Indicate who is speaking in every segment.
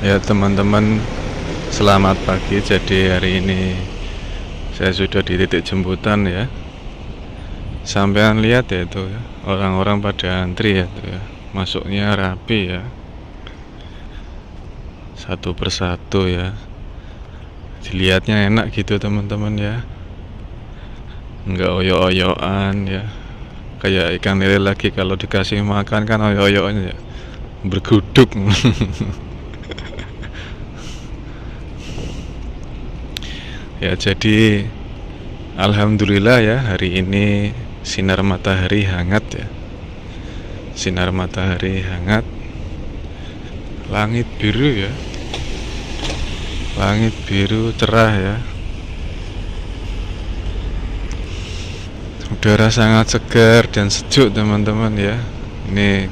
Speaker 1: Ya teman-teman, selamat pagi. Jadi hari ini saya sudah di titik jemputan ya. Sampean lihat ya itu ya, orang-orang pada antri ya itu ya. Masuknya rapi ya, satu persatu ya. Dilihatnya enak gitu teman-teman ya. Enggak oyok-oyokan ya. Kayak ikan lele lagi kalau dikasih makan kan oyok-oyokan ya. Berguduk. Ya jadi alhamdulillah ya, hari ini sinar matahari hangat ya. Sinar matahari hangat. Langit biru ya. Langit biru cerah ya. Udara sangat segar dan sejuk teman-teman ya. Ini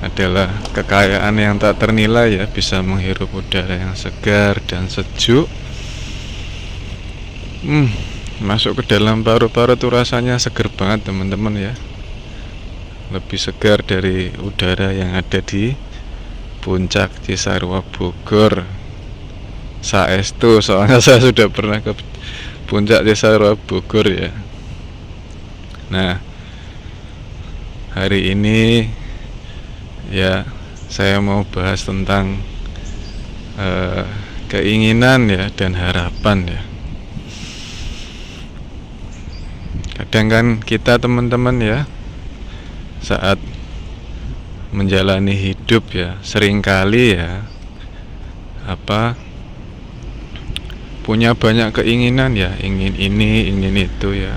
Speaker 1: adalah kekayaan yang tak ternilai ya, bisa menghirup udara yang segar dan sejuk. Masuk ke dalam paru-paru tuh rasanya seger banget teman-teman ya. Lebih segar dari udara yang ada di puncak Cisarua Bogor. Saestu, soalnya saya sudah pernah ke puncak Cisarua Bogor ya. Nah, hari ini ya saya mau bahas tentang keinginan ya dan harapan ya. Kadang kan kita teman-teman ya, saat menjalani hidup ya, seringkali ya punya banyak keinginan ya, ingin ini, ingin itu ya.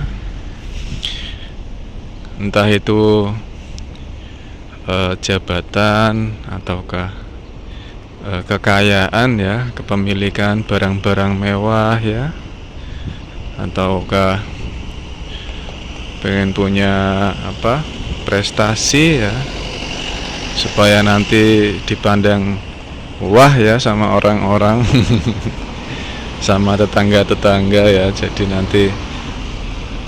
Speaker 1: Entah itu jabatan ataukah kekayaan ya, kepemilikan barang-barang mewah ya, ataukah pengen punya prestasi ya, supaya nanti dipandang wah ya sama orang-orang sama tetangga-tetangga ya. Jadi nanti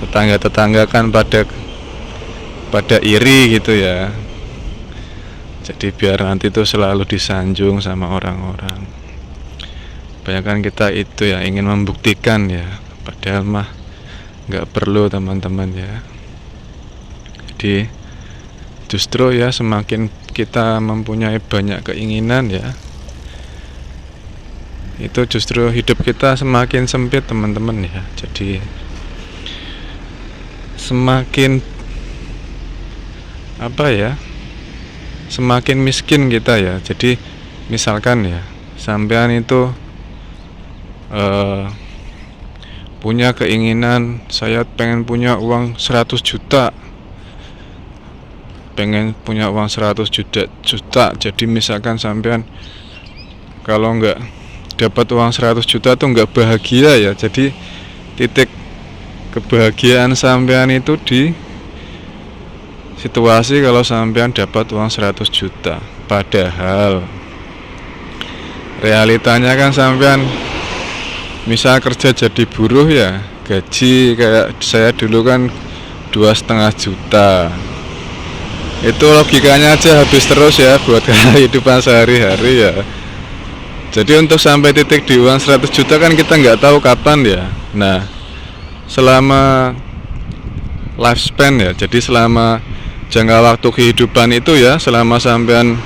Speaker 1: tetangga-tetangga kan pada iri gitu ya. Jadi biar nanti tuh selalu disanjung sama orang-orang. Bayangkan kita itu ya ingin membuktikan ya, padahal mah nggak perlu teman-teman ya. Jadi justru ya, semakin kita mempunyai banyak keinginan ya, itu justru hidup kita semakin sempit teman-teman ya. Jadi semakin semakin miskin kita ya. Jadi misalkan ya, sampean itu punya keinginan, saya pengen punya uang 100 juta, pengen punya uang 100 juta. Jadi misalkan sampean kalau nggak dapat uang 100 juta tuh nggak bahagia ya. Jadi titik kebahagiaan sampean itu di situasi kalau sampean dapat uang 100 juta. Padahal realitanya kan sampean misal kerja jadi buruh ya, gaji kayak saya dulu kan 2,5 juta. Itu logikanya aja habis terus ya buat kehidupan sehari-hari ya. Jadi untuk sampai titik di uang 100 juta kan kita nggak tahu kapan ya. Nah, selama lifespan ya, jadi selama jangka waktu kehidupan itu ya, selama sampean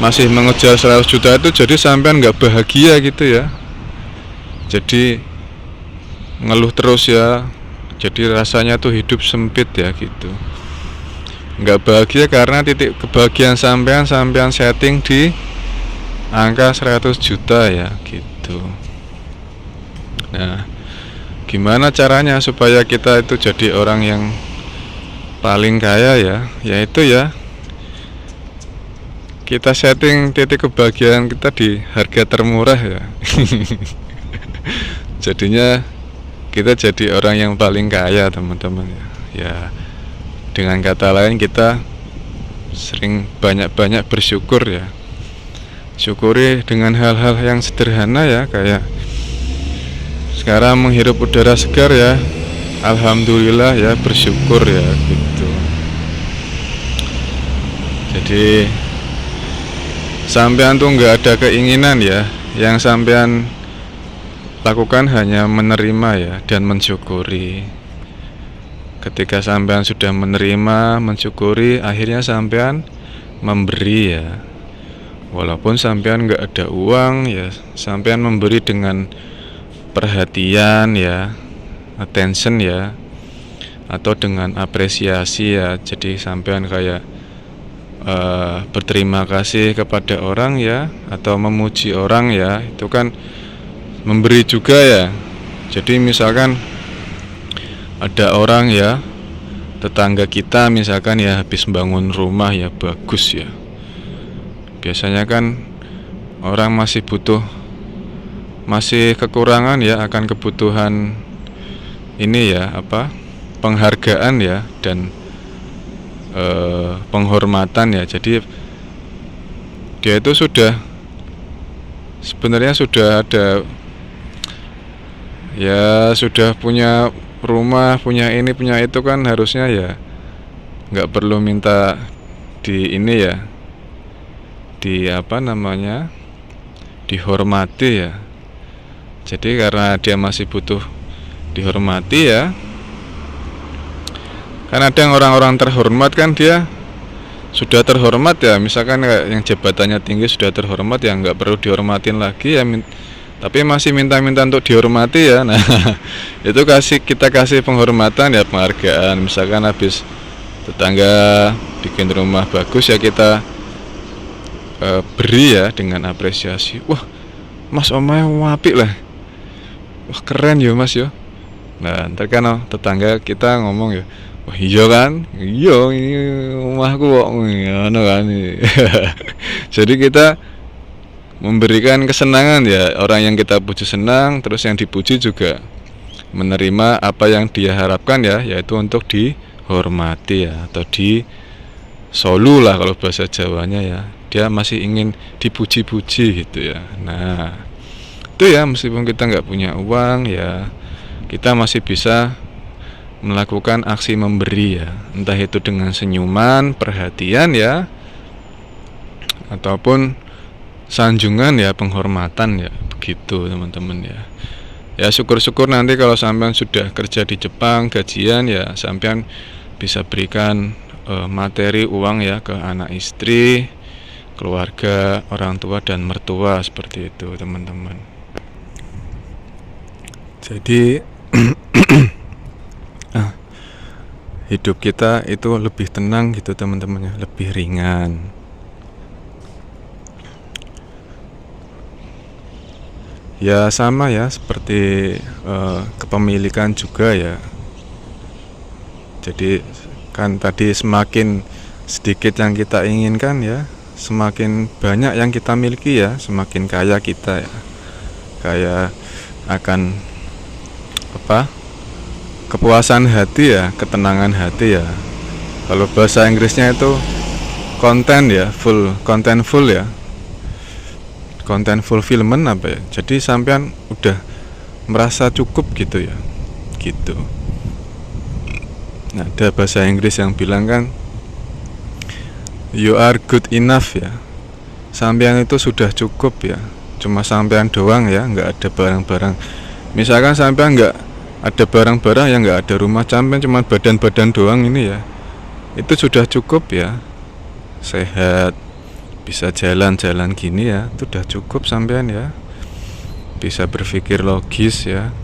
Speaker 1: masih mengejar 100 juta itu, jadi sampean nggak bahagia gitu ya. Jadi ngeluh terus ya. Jadi rasanya tuh hidup sempit ya gitu. Nggak bahagia karena titik kebahagiaan sampean setting di angka 100 juta ya gitu. Nah, gimana caranya supaya kita itu jadi orang yang paling kaya ya? Yaitu ya, kita setting titik kebahagiaan kita di harga termurah ya. Jadinya kita jadi orang yang paling kaya teman-teman ya. Ya, dengan kata lain kita sering banyak-banyak bersyukur ya. Syukuri dengan hal-hal yang sederhana ya, kayak sekarang menghirup udara segar ya, alhamdulillah ya, bersyukur ya gitu. Jadi sampean tuh nggak ada keinginan ya, yang sampean lakukan hanya menerima ya dan mensyukuri. Ketika sampean sudah menerima, mensyukuri, akhirnya sampean memberi ya. Walaupun sampean nggak ada uang ya, sampean memberi dengan perhatian ya, attention ya, atau dengan apresiasi ya. Jadi sampean kayak berterima kasih kepada orang ya, atau memuji orang ya, itu kan memberi juga ya. Jadi misalkan ada orang ya, tetangga kita misalkan ya habis bangun rumah ya bagus ya, biasanya kan orang masih butuh, masih kekurangan ya akan kebutuhan ini ya, apa, penghargaan ya dan penghormatan ya. Jadi dia itu sudah sebenarnya sudah ada ya, sudah punya rumah, punya ini, punya itu, kan harusnya ya nggak perlu minta di ini ya, di apa namanya, dihormati ya. Jadi karena dia masih butuh dihormati ya, kan ada yang orang-orang terhormat kan dia sudah terhormat ya, misalkan kayak yang jabatannya tinggi sudah terhormat ya, nggak perlu dihormatin lagi ya, tapi masih minta-minta untuk dihormati ya. Nah itu kita kasih penghormatan ya, penghargaan. Misalkan habis tetangga bikin rumah bagus ya, kita beri ya dengan apresiasi. Wah mas, omahnya apik lah, wah keren ya mas ya. Nah ntar kan tetangga kita ngomong ya, wah iya kan, iya ini rumahku kok ngono kan. Jadi kita memberikan kesenangan ya, orang yang kita puji senang, terus yang dipuji juga menerima apa yang dia harapkan ya, yaitu untuk dihormati ya, atau disolu lah kalau bahasa Jawanya ya. Dia masih ingin dipuji-puji gitu ya. Nah itu ya, meskipun kita nggak punya uang ya, kita masih bisa melakukan aksi memberi ya, entah itu dengan senyuman, perhatian ya, ataupun sanjungan ya, penghormatan ya, begitu teman-teman ya. Ya syukur-syukur nanti kalau sampean sudah kerja di Jepang, gajian ya, sampean bisa berikan materi uang ya ke anak istri, keluarga, orang tua dan mertua, seperti itu teman-teman. Jadi hidup kita itu lebih tenang gitu teman-teman ya, lebih ringan. Ya sama ya, seperti kepemilikan juga ya. Jadi kan tadi semakin sedikit yang kita inginkan ya, semakin banyak yang kita miliki ya, semakin kaya kita ya. Kayak akan apa, kepuasan hati ya, ketenangan hati ya. Kalau bahasa Inggrisnya itu content ya, contentful ya, content fulfillment apa ya. Jadi sampean udah merasa cukup gitu ya, gitu. Nah, ada bahasa Inggris yang bilang kan, you are good enough ya. Sampean itu sudah cukup ya, cuma sampean doang ya, nggak ada barang-barang. Misalkan sampean nggak ada barang-barang yang nggak ada rumah, sampean cuma badan-badan doang ini ya, itu sudah cukup ya. Sehat, bisa jalan-jalan gini ya, itu udah cukup sampean ya. Bisa berpikir logis ya.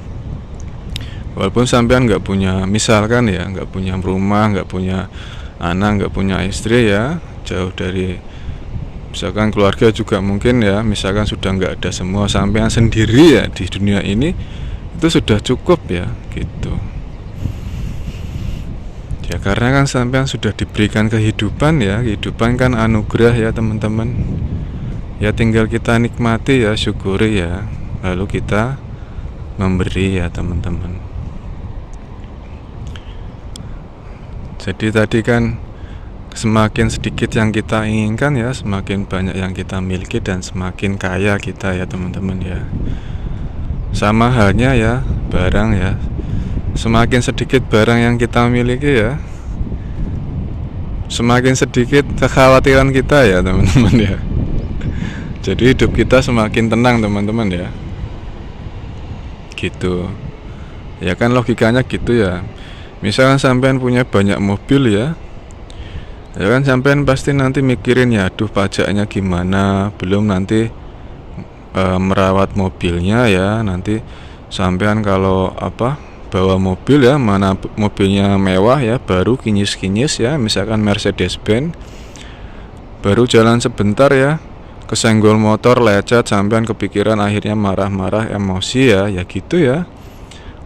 Speaker 1: Walaupun sampean nggak punya, misalkan ya, nggak punya rumah, nggak punya anak, nggak punya istri ya, jauh dari misalkan keluarga juga mungkin ya, misalkan sudah nggak ada semua, sampean sendiri ya di dunia ini, itu sudah cukup ya, gitu. Ya karena kan sampean sudah diberikan kehidupan ya, kehidupan kan anugerah ya teman-teman. Ya tinggal kita nikmati ya, syukuri ya, lalu kita memberi ya teman-teman. Jadi tadi kan semakin sedikit yang kita inginkan ya, semakin banyak yang kita miliki dan semakin kaya kita ya teman-teman ya. Sama halnya ya barang ya, semakin sedikit barang yang kita miliki ya, semakin sedikit kekhawatiran kita ya teman-teman ya. Jadi hidup kita semakin tenang teman-teman ya. Gitu. Ya kan logikanya gitu ya. Misalkan sampean punya banyak mobil ya, ya kan sampean pasti nanti mikirin ya, aduh pajaknya gimana, belum nanti merawat mobilnya ya. Nanti sampean kalau bawa mobil ya, mana mobilnya mewah ya, baru kinyis-kinyis ya, misalkan Mercedes-Benz, baru jalan sebentar ya, kesenggol motor lecet, sampean kepikiran, akhirnya marah-marah, emosi ya gitu ya.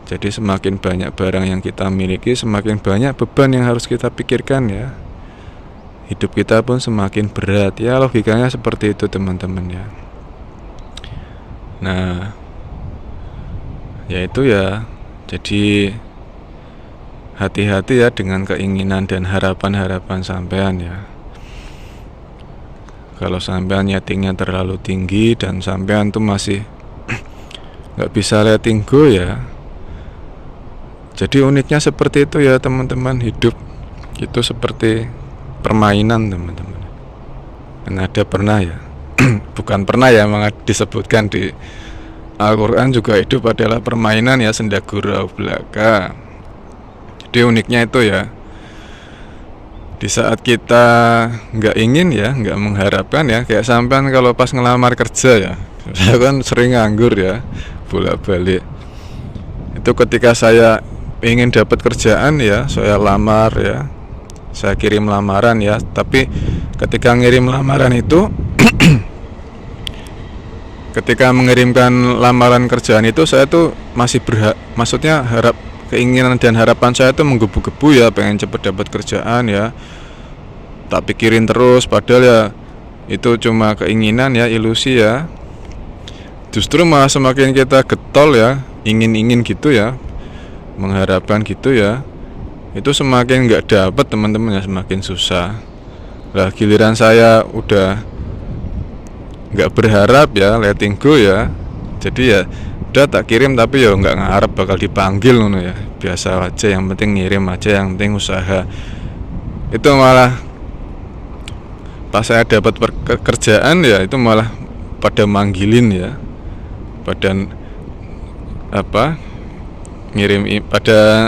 Speaker 1: Jadi semakin banyak barang yang kita miliki, semakin banyak beban yang harus kita pikirkan ya. Hidup kita pun semakin berat ya, logikanya seperti itu teman-teman ya. Nah, ya itu ya. Jadi hati-hati ya dengan keinginan dan harapan-harapan sampean ya. Kalau sampean nyetingnya terlalu tinggi dan sampean tuh masih nggak bisa letting go ya. Jadi uniknya seperti itu ya teman-teman, hidup itu seperti permainan teman-teman. Dan ada pernah ya, bukan pernah ya, memang disebutkan di Al-Quran juga hidup adalah permainan ya, senda gurau belaka. Jadi uniknya itu ya, di saat kita nggak ingin ya, nggak mengharapkan ya, kayak sampean kalau pas ngelamar kerja ya, saya kan sering nganggur ya, bolak-balik. Itu ketika saya ingin dapat kerjaan ya, saya lamar ya, saya kirim lamaran ya, tapi ketika ngirim lamaran itu ketika mengirimkan lamaran kerjaan itu, saya tuh masih maksudnya keinginan dan harapan saya tuh menggebu-gebu ya, pengen cepet dapat kerjaan ya, tak pikirin terus, padahal ya itu cuma keinginan ya, ilusi ya. Justru malah semakin kita getol ya, ingin-ingin gitu ya, mengharapkan gitu ya, itu semakin nggak dapat teman-teman ya, semakin susah. Lah giliran saya udah nggak berharap ya, letting go ya, jadi ya udah tak kirim, tapi ya nggak ngarep bakal dipanggil ngono ya, biasa aja, yang penting ngirim aja, yang penting usaha. Itu malah pas saya dapat pekerjaan ya, itu malah pada manggilin ya, pada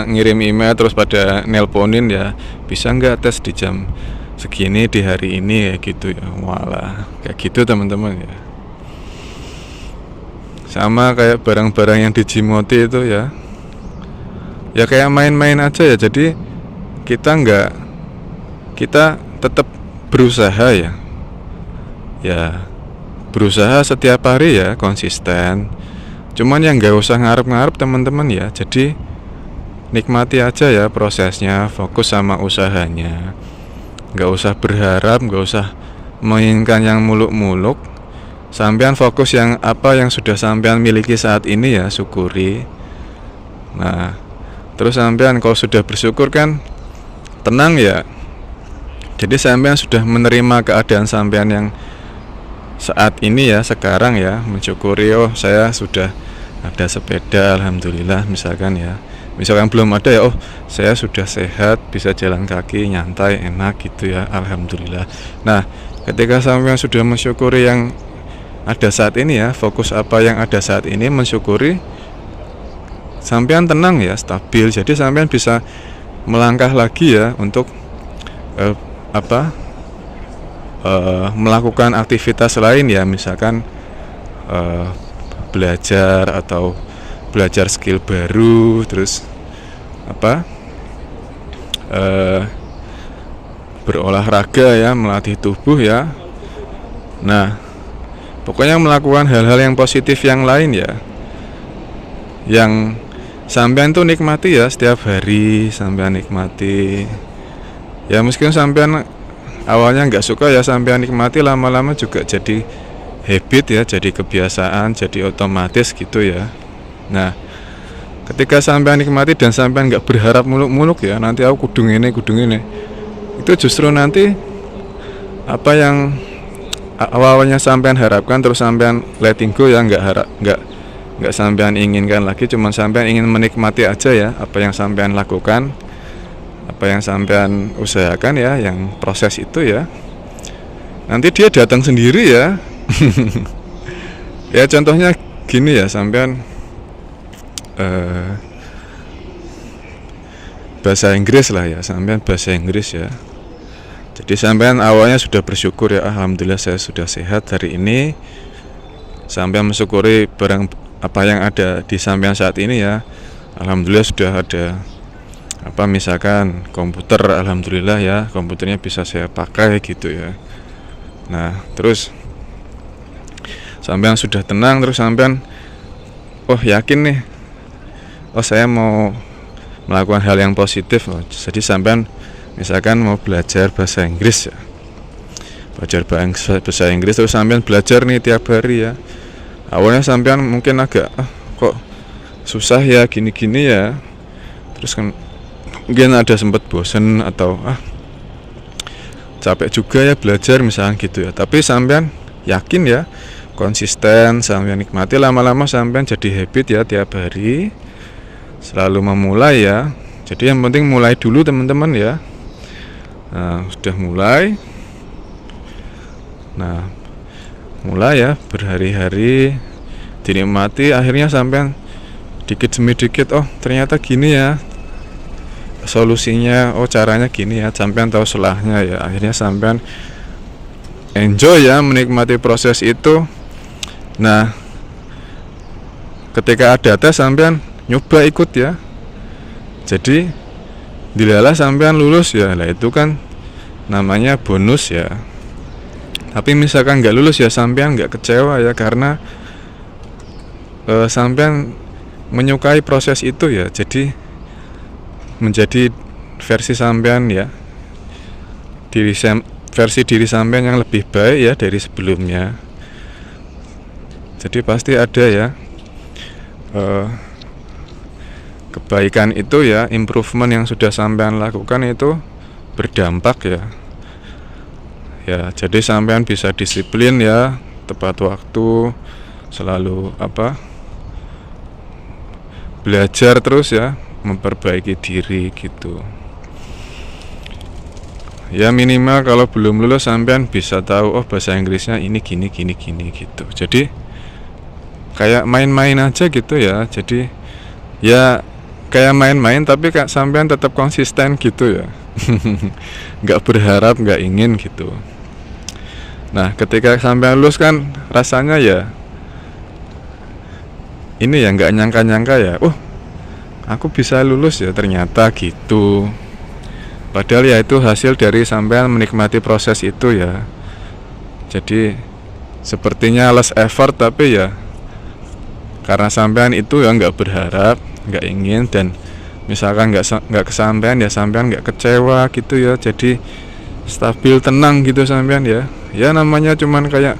Speaker 1: ngirim email, terus pada nelponin ya, bisa nggak tes di jam segini di hari ini ya gitu ya. Walah, kayak gitu teman-teman ya. Sama kayak barang-barang yang dijimoti itu ya, ya kayak main-main aja ya. Jadi kita tetap berusaha ya berusaha setiap hari ya, konsisten. Cuman yang nggak usah ngarep-ngarep teman-teman ya. Jadi nikmati aja ya prosesnya, fokus sama usahanya. Nggak usah berharap, nggak usah menginginkan yang muluk-muluk. Sampean fokus yang sudah sampean miliki saat ini ya, syukuri. Nah, terus sampean kalau sudah bersyukur kan tenang ya. Jadi sampean sudah menerima keadaan sampean yang saat ini ya, sekarang ya, mensyukuri, oh saya sudah ada sepeda, alhamdulillah misalkan ya. Misalkan belum ada ya, oh saya sudah sehat, bisa jalan kaki, nyantai, enak gitu ya, alhamdulillah. Nah, ketika sampean sudah mensyukuri yang ada saat ini ya, fokus apa yang ada saat ini, mensyukuri, sampean tenang ya, stabil. Jadi sampean bisa melangkah lagi ya untuk melakukan aktivitas lain ya, misalkan belajar atau belajar skill baru, terus berolahraga ya, melatih tubuh ya. Nah, pokoknya melakukan hal-hal yang positif yang lain ya, yang sampean tuh nikmati ya, setiap hari sampean nikmati ya. Meskipun sampean awalnya nggak suka ya, sampean nikmati, lama-lama juga jadi habit ya, jadi kebiasaan, jadi otomatis gitu ya. Nah, ketika sampean nikmati dan sampean nggak berharap muluk-muluk ya, nanti aku kudu ngene, itu justru nanti apa yang awalnya sampean harapkan terus sampean letting go ya, nggak sampean inginkan lagi, cuma sampean ingin menikmati aja ya apa yang sampean lakukan, apa yang sampean usahakan ya, yang proses itu ya. Nanti dia datang sendiri ya. Ya contohnya gini ya, sampean bahasa Inggris lah ya, sampean bahasa Inggris ya. Jadi sampean awalnya sudah bersyukur ya, alhamdulillah saya sudah sehat hari ini. Sampean mensyukuri barang apa yang ada di sampean saat ini ya. Alhamdulillah sudah ada apa, misalkan komputer, alhamdulillah ya, komputernya bisa saya pakai gitu ya. Nah, terus sampean sudah tenang, terus sampean yakin nih, saya mau melakukan hal yang positif. Jadi sampean misalkan mau belajar bahasa Inggris ya, belajar bahasa Inggris, terus sampean belajar nih tiap hari ya. Awalnya sampean mungkin agak kok susah ya, gini-gini ya, terus kan mungkin ada sempat bosen atau capek juga ya belajar misalkan gitu ya. Tapi sampean yakin ya, konsisten, sampean nikmati, lama-lama sampean jadi habit ya, tiap hari selalu memulai ya. Jadi yang penting mulai dulu teman-teman ya. Nah, sudah mulai. Nah, mulai ya, berhari-hari dinikmati, akhirnya sampean dikit demi dikit, ternyata gini ya solusinya, caranya gini ya, sampean tahu selahnya ya. Akhirnya sampean enjoy ya, menikmati proses itu. Nah, ketika ada tes sampean nyoba ikut ya. Jadi dilalah sampean lulus ya, lah itu kan namanya bonus ya. Tapi misalkan nggak lulus ya, sampean nggak kecewa ya, karena sampean menyukai proses itu ya. Jadi menjadi versi sampean ya, versi diri sampean yang lebih baik ya dari sebelumnya. Jadi pasti ada ya kebaikan itu ya, improvement yang sudah sampean lakukan itu berdampak ya. Ya, jadi sampean bisa disiplin ya, tepat waktu, selalu belajar terus ya, memperbaiki diri gitu. Ya minimal kalau belum lulus sampean bisa tahu bahasa Inggrisnya ini gini gitu. Jadi kayak main-main aja gitu ya. Jadi ya kayak main-main, tapi sampean tetap konsisten gitu ya. Nggak berharap, nggak ingin gitu. Nah, ketika sampean lulus kan rasanya ya ini ya, nggak nyangka-nyangka ya, aku bisa lulus ya ternyata gitu. Padahal ya itu hasil dari sampean menikmati proses itu ya. Jadi sepertinya less effort, tapi ya karena sampean itu ya nggak berharap, nggak ingin, dan misalkan nggak kesampaian ya, sampean nggak kecewa gitu ya. Jadi stabil, tenang gitu sampean ya. Ya namanya cuman kayak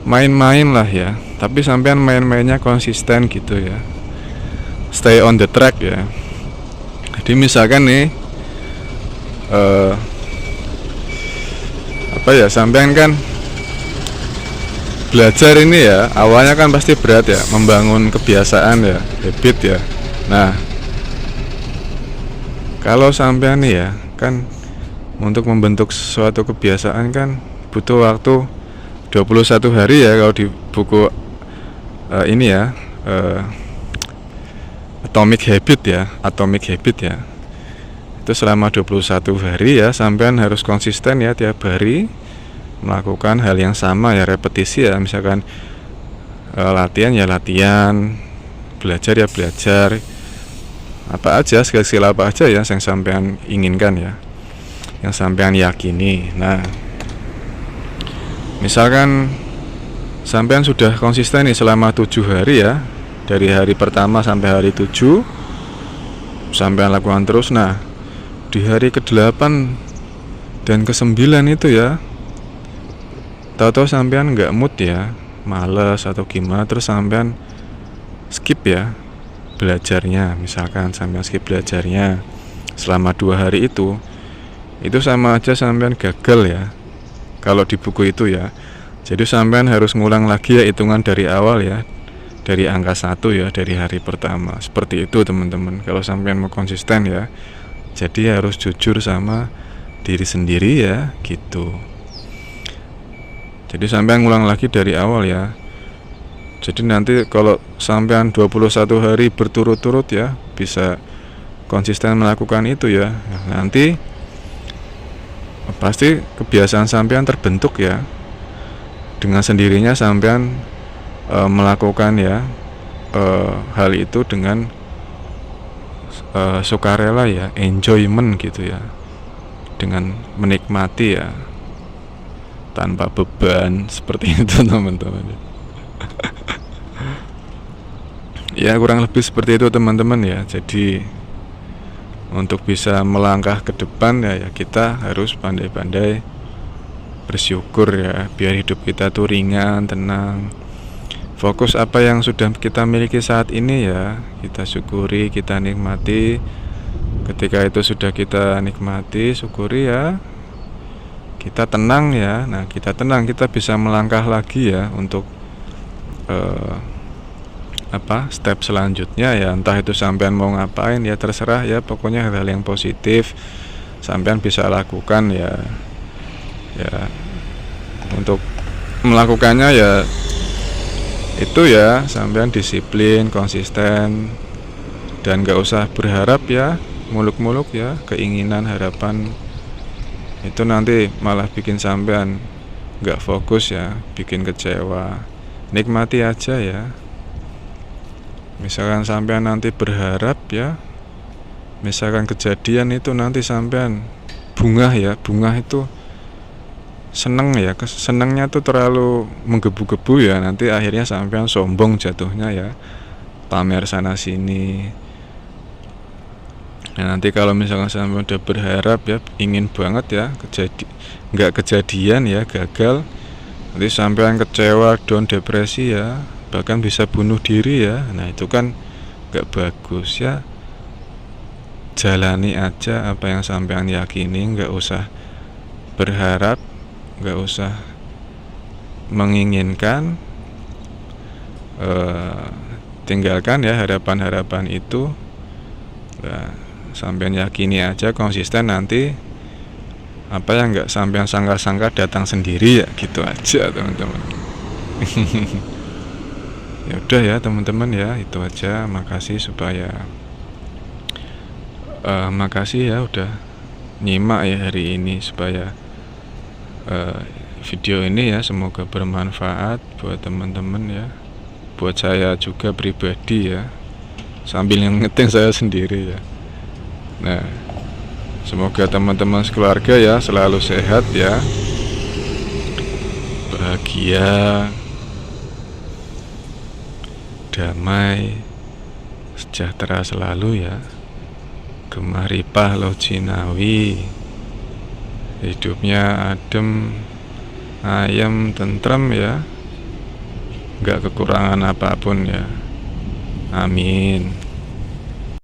Speaker 1: main-main lah ya, tapi sampean main-mainnya konsisten gitu ya, stay on the track ya. Jadi misalkan nih sampean kan belajar ini ya, awalnya kan pasti berat ya, membangun kebiasaan ya, habit ya. Nah, kalau sampean nih ya, kan untuk membentuk suatu kebiasaan kan butuh waktu 21 hari ya, kalau di buku ini ya, Atomic Habit ya. Itu selama 21 hari ya, sampean harus konsisten ya, tiap hari melakukan hal yang sama ya, repetisi ya. Misalkan latihan ya latihan, belajar ya belajar, apa aja, skill apa aja ya yang sampean inginkan ya, yang sampean yakini. Nah, misalkan sampean sudah konsisten nih selama 7 hari ya, dari hari pertama sampai hari 7 sampean lakukan terus. Nah, di hari ke-8 dan ke-9 itu ya, tahu-tahu sampean nggak mood ya, males atau gimana, terus sampean skip ya belajarnya. Misalkan sampean skip belajarnya selama 2 hari itu sama aja sampean gagal ya, kalau di buku itu ya. Jadi sampean harus ngulang lagi ya, hitungan dari awal ya, dari angka 1 ya, dari hari pertama. Seperti itu teman-teman, kalau sampean mau konsisten ya. Jadi harus jujur sama diri sendiri ya, gitu. Jadi sampean ngulang lagi dari awal ya. Jadi nanti kalau sampean 21 hari berturut-turut ya, bisa konsisten melakukan itu ya. Nanti pasti kebiasaan sampean terbentuk ya. Dengan sendirinya sampean melakukan ya hal itu dengan sukarela ya, enjoyment gitu ya, dengan menikmati ya, tanpa beban seperti itu teman-teman. Ya kurang lebih seperti itu teman-teman ya. Jadi untuk bisa melangkah ke depan ya kita harus pandai-pandai bersyukur ya, biar hidup kita tuh ringan, tenang. Fokus apa yang sudah kita miliki saat ini ya, kita syukuri, kita nikmati. Ketika itu sudah kita nikmati, syukuri ya, kita tenang ya. Nah kita tenang, kita bisa melangkah lagi ya untuk step selanjutnya ya. Entah itu sampean mau ngapain ya, terserah ya, pokoknya hal-hal yang positif sampean bisa lakukan ya. Ya untuk melakukannya ya itu ya, sampean disiplin, konsisten, dan gak usah berharap ya, muluk-muluk ya, keinginan, harapan itu nanti malah bikin sampean gak fokus ya, bikin kecewa. Nikmati aja ya. Misalkan sampean nanti berharap ya, misalkan kejadian itu nanti sampean bunga ya, bunga itu seneng ya, senengnya tuh terlalu menggebu-gebu ya, nanti akhirnya sampean sombong jatuhnya ya, pamer sana sini. Nah nanti kalau misalkan sampean udah berharap ya, ingin banget ya, nggak kejadian ya, gagal, nanti sampean kecewa, down, depresi ya, bahkan bisa bunuh diri ya. Nah itu kan nggak bagus ya. Jalani aja apa yang sampean yakini, nggak usah berharap, nggak usah menginginkan, tinggalkan ya harapan-harapan itu. Nah, sampean yakini aja, konsisten, nanti apa yang nggak sampean sangka-sangka datang sendiri ya, gitu aja teman-teman. Ya udah ya teman-teman ya, itu aja. Makasih makasih ya udah nyimak ya hari ini, supaya video ini ya semoga bermanfaat buat teman-teman ya, buat saya juga pribadi ya, sambil ngeting saya sendiri ya. Nah semoga teman-teman sekeluarga ya selalu sehat ya, bahagia, damai, sejahtera selalu ya. Gemaripah lo Cinawi, hidupnya adem, ayem, tentrem ya, nggak kekurangan apapun ya. Amin.